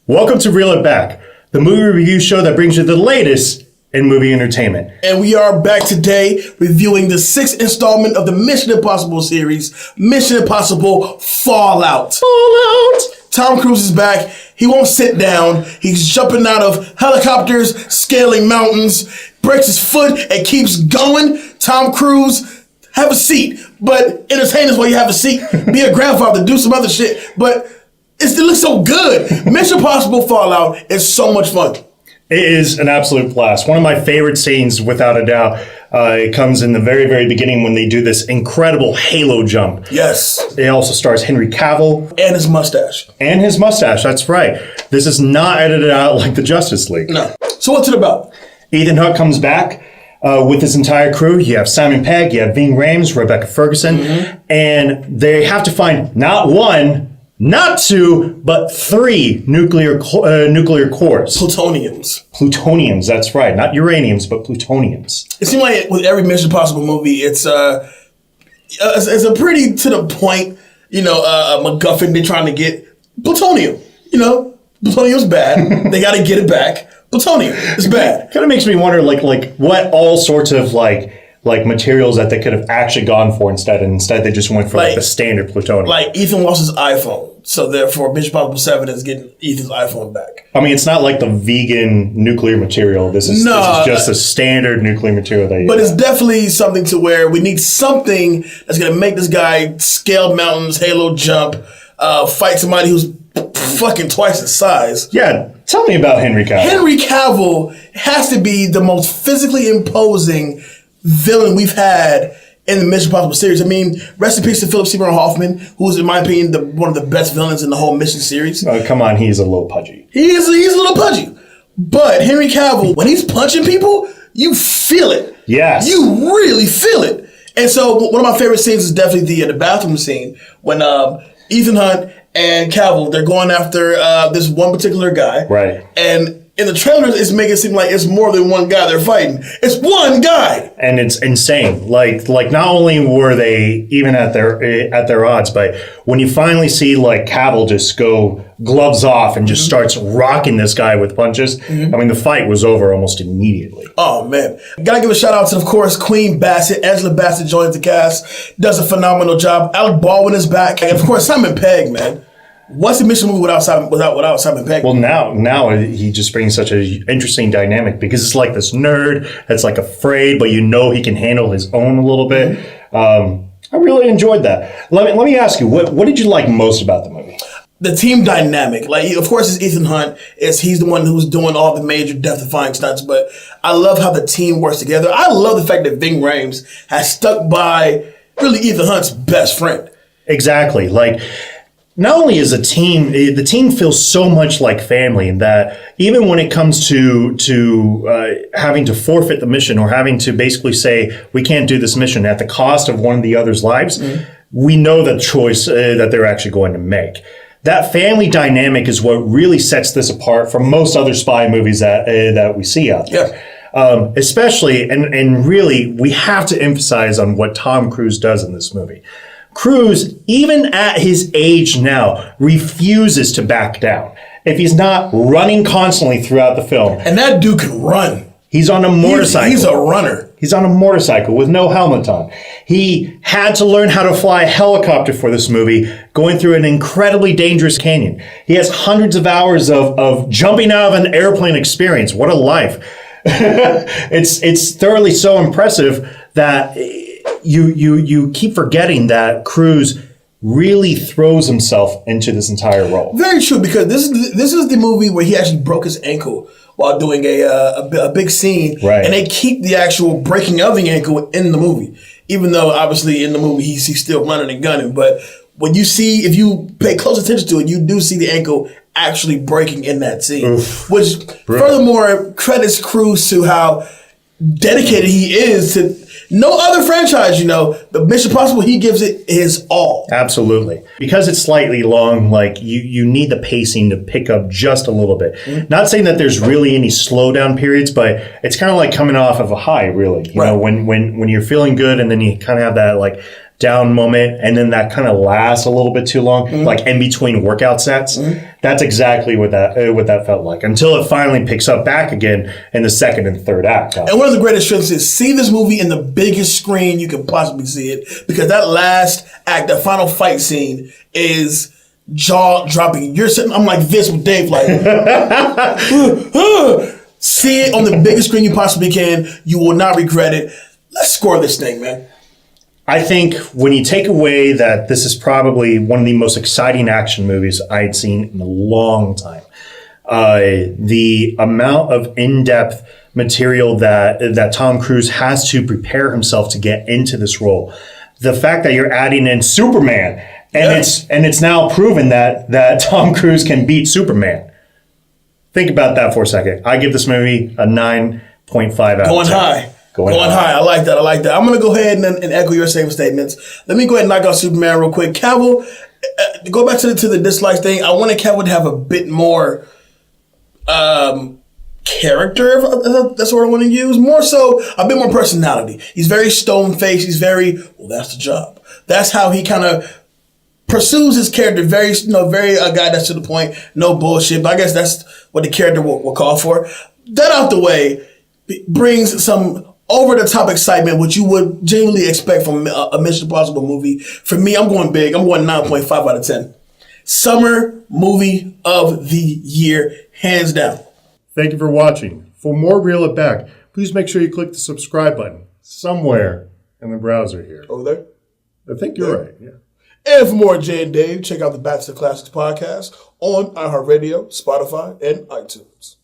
Welcome to Reel It Back, the movie review show that brings you the latest in movie entertainment. And we are back today reviewing the sixth installment of the Mission Impossible series, Mission Impossible Fallout. Fallout! Tom Cruise is back. He won't sit down. He's jumping out of helicopters, scaling mountains, breaks his foot and keeps going. Tom Cruise, have a seat, but entertain us while you have a seat. Be a grandfather, do some other shit, but it looks so good. Mission Impossible Fallout is so much fun. It is an absolute blast. One of my favorite scenes, without a doubt. It comes in the very, very beginning when they do this incredible halo jump. Yes. It also stars Henry Cavill. And his mustache. And his mustache, that's right. This is not edited out like the Justice League. No. So what's it about? Ethan Hunt comes back with his entire crew. You have Simon Pegg, you have Ving, Rhames, Rebecca Ferguson, and they have to find not one, not two, but three nuclear cores. Plutoniums, that's right. Not uraniums, but plutoniums. It seems like with every Mission Impossible movie, it's a pretty to the point, a MacGuffin they're trying to get. Plutonium, plutonium's bad. They got to get it back. Plutonium is bad. Kind of makes me wonder, like what all sorts of like materials that they could have actually gone for instead they just went for the standard plutonium. Like Ethan lost his iPhone, so therefore Mission Impossible 7 is getting Ethan's iPhone back. I mean, it's not like the vegan nuclear material. This is just a standard nuclear material that you But it's definitely something to where we need something that's going to make this guy scale mountains, halo jump, fight somebody who's fucking twice his size. Yeah, tell me about Henry Cavill. Henry Cavill has to be the most physically imposing villain we've had in the Mission Impossible series. I mean, rest in peace to Philip Seymour Hoffman, who's, in my opinion, one of the best villains in the whole Mission series. Oh, come on, he's a little pudgy. He's a little pudgy. But Henry Cavill, when he's punching people, you feel it. Yes. You really feel it. And so one of my favorite scenes is definitely the bathroom scene when Ethan Hunt and Cavill, they're going after this one particular guy. Right. And in the trailers, it's making it seem like it's more than one guy they're fighting. It's one guy. And it's insane. Like not only were they even at their odds, but when you finally see Cavill just go gloves off and just starts rocking this guy with punches, I mean, the fight was over almost immediately. Oh, man. Gotta give a shout out to, of course, Queen Bassett. Angela Bassett joins the cast, does a phenomenal job. Alec Baldwin is back. And, of course, Simon Pegg, man. What's the Mission movie without Simon Pegg? Well, now he just brings such an interesting dynamic because it's like this nerd that's afraid, but he can handle his own a little bit. I really enjoyed that. Let me ask you, what did you like most about the movie? The team dynamic. Of course, it's Ethan Hunt. He's the one who's doing all the major death-defying stunts, but I love how the team works together. I love the fact that Ving Rhames has stuck by really Ethan Hunt's best friend. Exactly. Not only is the team feels so much like family, in that even when it comes to having to forfeit the mission or having to basically say we can't do this mission at the cost of one of the other's lives, we know the choice that they're actually going to make. That family dynamic is what really sets this apart from most other spy movies that we see out there. Yeah. Especially, and really, we have to emphasize on what Tom Cruise does in this movie. Cruise, even at his age now, refuses to back down. If he's not running constantly throughout the film. And that dude can run. He's on a motorcycle. He's a runner. He's on a motorcycle with no helmet on. He had to learn how to fly a helicopter for this movie, going through an incredibly dangerous canyon. He has hundreds of hours of jumping out of an airplane experience. What a life. It's thoroughly so impressive that you keep forgetting that Cruise really throws himself into this entire role. Very true, because this is the movie where he actually broke his ankle while doing a big scene, right. And they keep the actual breaking of the ankle in the movie, even though obviously in the movie he's still running and gunning. But when if you pay close attention to it, you do see the ankle actually breaking in that scene, which furthermore credits Cruise to how dedicated he is to. No other franchise, the Mission Impossible, he gives it his all. Absolutely. Because it's slightly long, you need the pacing to pick up just a little bit. Mm-hmm. Not saying that there's really any slowdown periods, but it's kind of like coming off of a high, really. You know, when you're feeling good and then you kind of have that down moment, and then that kind of lasts a little bit too long, like in between workout sets. That's exactly what that felt like, until it finally picks up back again in the second and third act. And one of the greatest strengths is see this movie in the biggest screen you can possibly see it, because that last act, that final fight scene is jaw dropping. You're sitting, I'm like this with Dave, like, see it on the biggest screen you possibly can. You will not regret it. Let's score this thing, man. I think when you take away that this is probably one of the most exciting action movies I'd seen in a long time, the amount of in-depth material that Tom Cruise has to prepare himself to get into this role, the fact that you're adding in Superman, and it's now proven that Tom Cruise can beat Superman. Think about that for a second. I give this movie a 9.5 out of 10. Going high. Going high. I like that. I'm going to go ahead and echo your same statements. Let me go ahead and knock out Superman real quick. Cavill, go back to the dislikes thing. I wanted Cavill to have a bit more character, if that's what I want to use. More so, a bit more personality. He's very stone-faced. He's very, well, that's the job. That's how he kind of pursues his character. Very, very a guy that's to the point, no bullshit. But I guess that's what the character will call for. That out the way brings some over-the-top excitement, which you would genuinely expect from a Mission Impossible movie. For me, I'm going big. I'm going 9.5 out of 10. Summer movie of the year, hands down. Thank you for watching. For more Reel It Back, please make sure you click the subscribe button somewhere in the browser here. Over there? I think you're right, yeah. And for more Jay and Dave, check out the Bassett Classics podcast on iHeartRadio, Spotify, and iTunes.